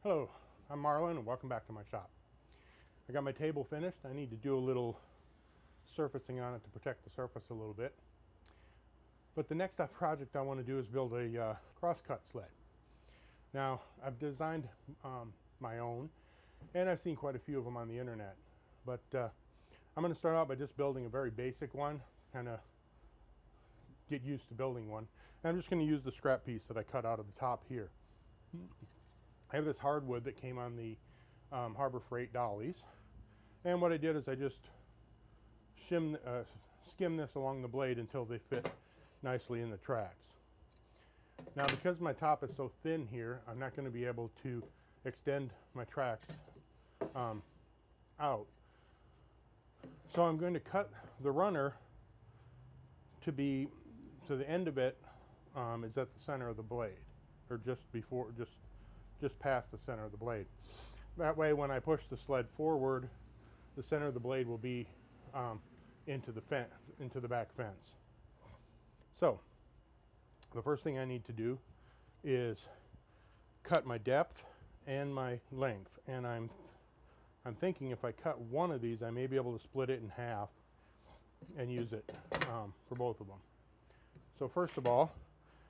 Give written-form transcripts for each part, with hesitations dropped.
Hello, I'm Marlon and welcome back to my shop. I got my table finished. I need to do a little surfacing on it to protect the surface a little bit. But the next project I want to do is build a cross-cut sled. Now, I've designed my own, and I've seen quite a few of them on the internet. But I'm going to start out by just building a very basic one, kind of get used to building one. And I'm just going to use the scrap piece that I cut out of the top here. I have this hardwood that came on the Harbor Freight dollies, and what I did is I just skim this along the blade until they fit nicely in the tracks. Now, because my top is so thin here, I'm not going to be able to extend my tracks out. So I'm going to cut the runner to the end of it is at the center of the blade, or just past the center of the blade. That way, when I push the sled forward, the center of the blade will be into the back fence. So, the first thing I need to do is cut my depth and my length. And I'm thinking if I cut one of these, I may be able to split it in half and use it for both of them. So first of all,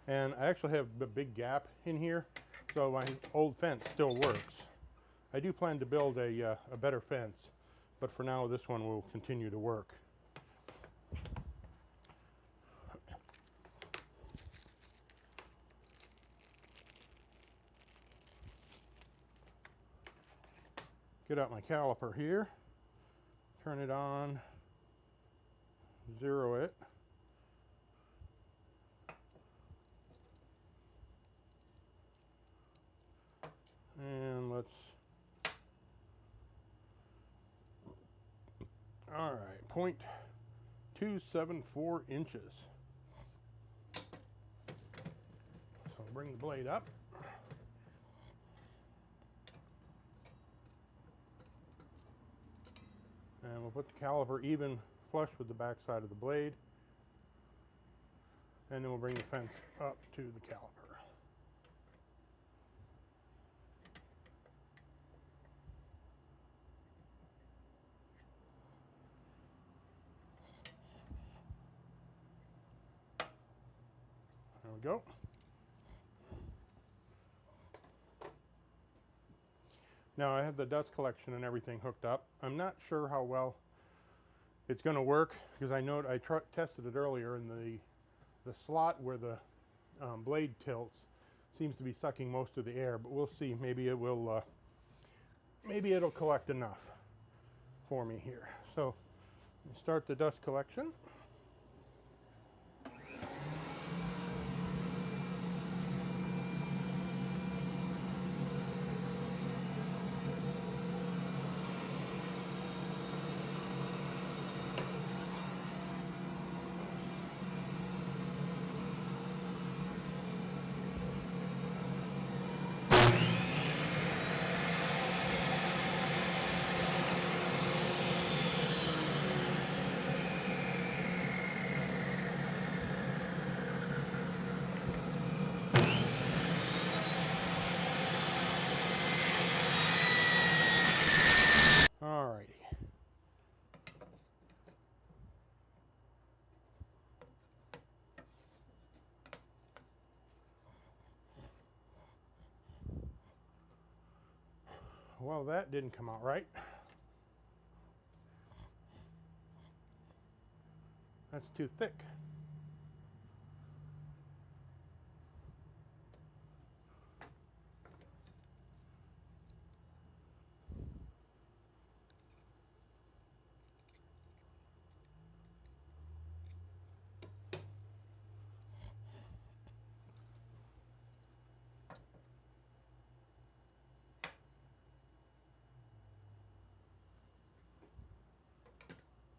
and I actually have a big gap in here, so my old fence still works. I do plan to build a better fence, but for now this one will continue to work. Get out my caliper here, turn it on, zero it. And let's, all right, 0.274 inches. So bring the blade up. And we'll put the caliper even flush with the back side of the blade. And then we'll bring the fence up to the caliper. There we go. Now I have the dust collection and everything hooked up. I'm not sure how well it's going to work because I know I tested it earlier, and the slot where the blade tilts seems to be sucking most of the air. But we'll see. Maybe it will. Maybe it'll collect enough for me here. So let me start the dust collection. Alrighty. Well, that didn't come out right. That's too thick.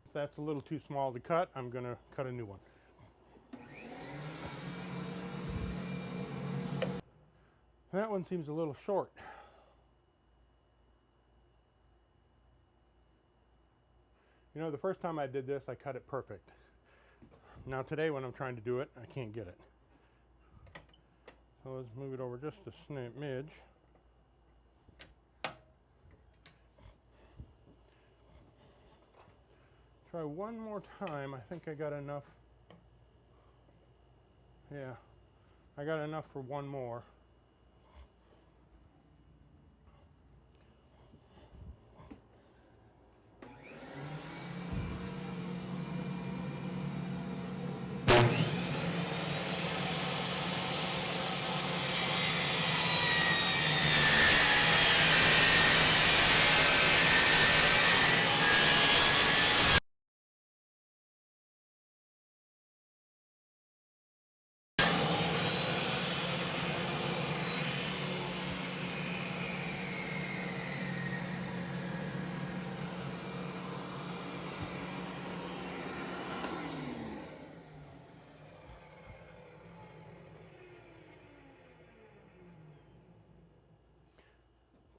If that's a little too small to cut, I'm going to cut a new one. That one seems a little short. You know, the first time I did this, I cut it perfect. Now today when I'm trying to do it, I can't get it. So let's move it over just a smidge. Try one more time. I think I got enough. Yeah, I got enough for one more.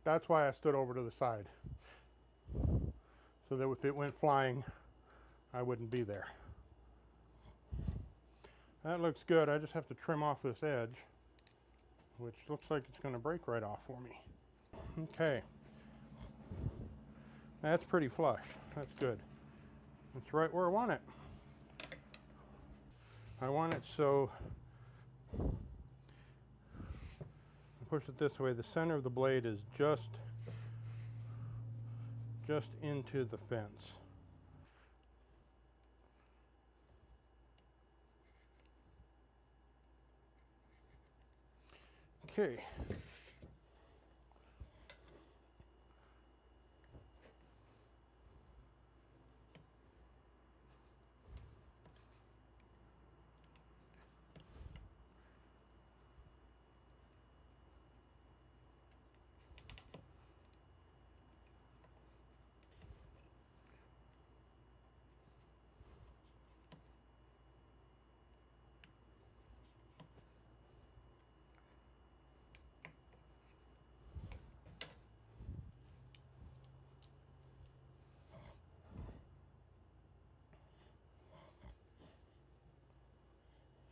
That's why I stood over to the side, so that if it went flying, I wouldn't be there. That looks good. I just have to trim off this edge, which looks like it's going to break right off for me. Okay. That's pretty flush. That's good. That's right where I want it. I want it so, push it this way, the center of the blade is just into the fence. Okay.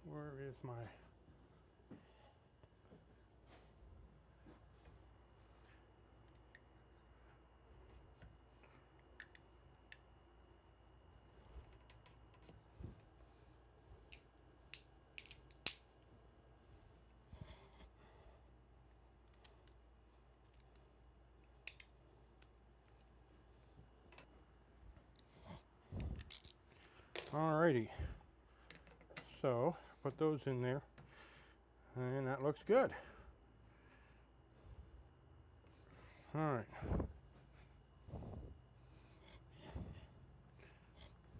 Where is my... Alrighty. So, put those in there, and that looks good. Alright.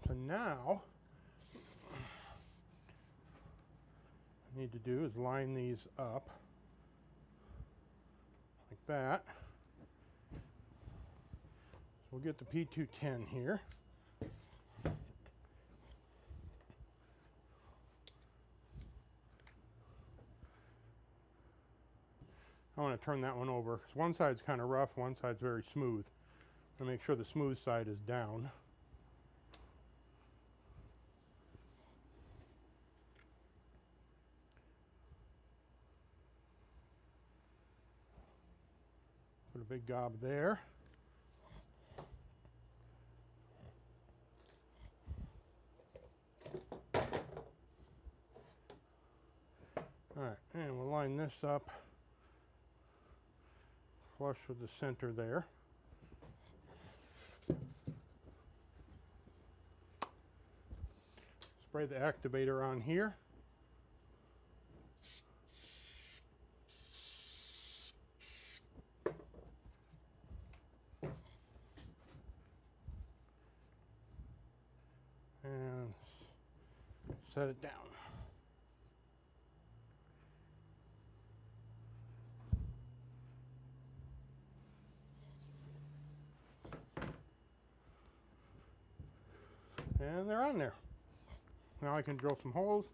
So now, what I need to do is line these up like that. So we'll get the P210 here. I want to turn that one over, because one side's kind of rough, one side's very smooth. I make sure the smooth side is down. Put a big gob there. Alright, and we'll line this up flush with the center there. Spray the activator on here. And set it down. And they're on there. Now I can drill some holes,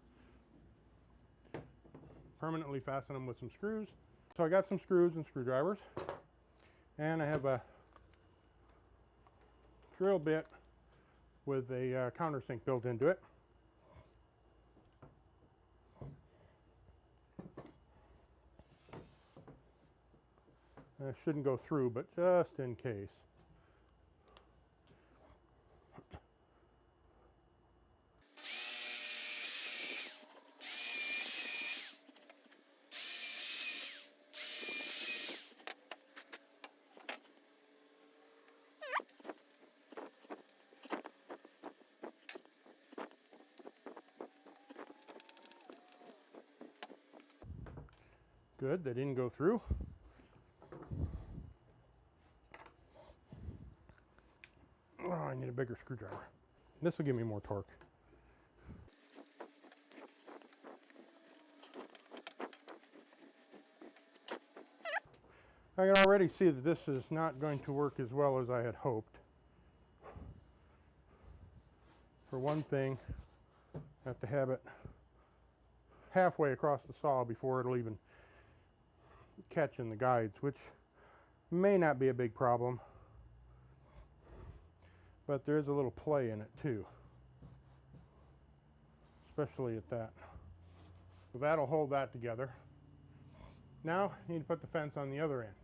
permanently fasten them with some screws. So I got some screws and screwdrivers, and I have a drill bit with a countersink built into it. It shouldn't go through, but just in case. Good, they didn't go through. Oh, I need a bigger screwdriver. This will give me more torque. I can already see that this is not going to work as well as I had hoped. For one thing, I have to have it halfway across the saw before it'll even catch in the guides, which may not be a big problem, but there is a little play in it too, especially at that. So that'll hold that together. Now I need to put the fence on the other end.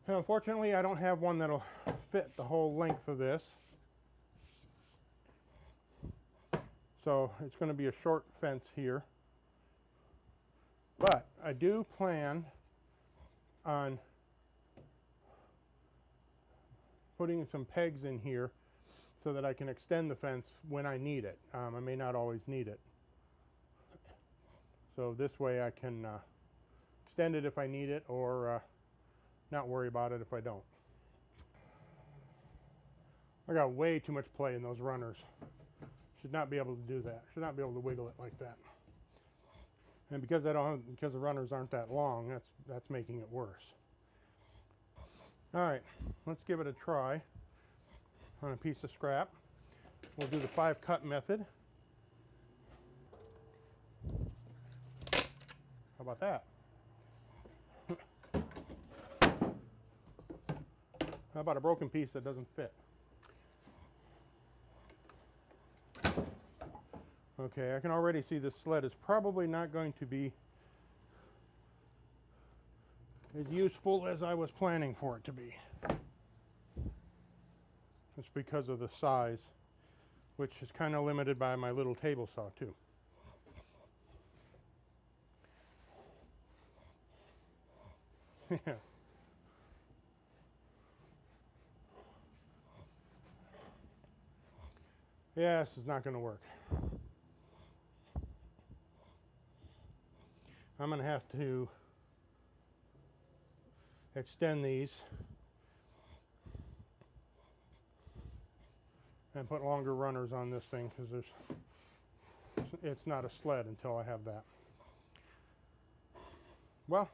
And unfortunately, I don't have one that'll fit the whole length of this, so it's going to be a short fence here. But I do plan on putting some pegs in here so that I can extend the fence when I need it. I may not always need it. So this way I can extend it if I need it, or not worry about it if I don't. I got way too much play in those runners. Should not be able to do that. Should not be able to wiggle it like that. And because the runners aren't that long, that's making it worse. All right, let's give it a try on a piece of scrap. We'll do the 5-cut method. How about that? How about a broken piece that doesn't fit? Okay, I can already see this sled is probably not going to be as useful as I was planning for it to be. It's because of the size, which is kind of limited by my little table saw too. Yeah. Yeah, this is not going to work. I'm going to have to extend these and put longer runners on this thing, because it's not a sled until I have that. Well,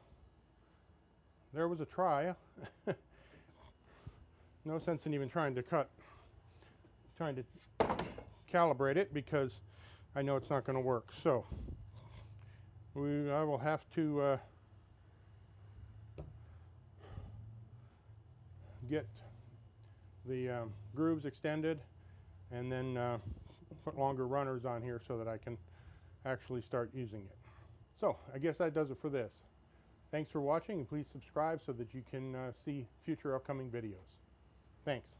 there was a try. No sense in even trying to calibrate it, because I know it's not going to work. So I will have to get the grooves extended, and then put longer runners on here so that I can actually start using it. So I guess that does it for this. Thanks for watching, and please subscribe so that you can see future upcoming videos. Thanks.